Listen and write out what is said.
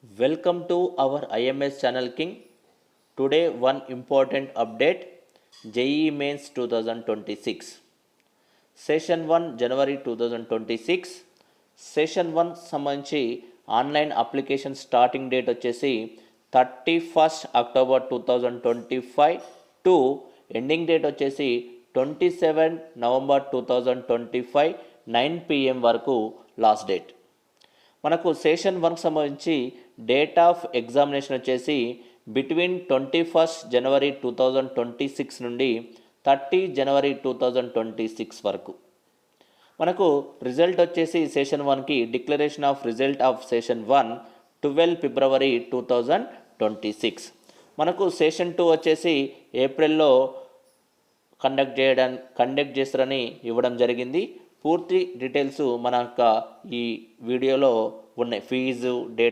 Welcome to our IMS channel King. Today one important update JEE Mains 2026. Session 1 January 2026. Session 1 సంబంధించి online application starting date వచ్చేసి 31st October 2025 to ending date వచ్చేసి 27 November 2025 9 PM వరకు last date. మనకు session 1కి సంబంధించి date of examination వచ్చేసి between 21st January 2026 నుండి 30 January 2026 వరకు. మనకు రిజల్ట్ వచ్చేసి సెషన్ 1కి declaration of result of session 1 12 February 2026. మనకు సెషన్ 2 వచ్చేసి ఏప్రిల్లో కండక్ట్ చేస్తారని ఇవ్వడం జరిగింది. పూర్తి డీటెయిల్స్ మన యొక్క ఈ వీడియోలో ఉన్నాయి. Fee, date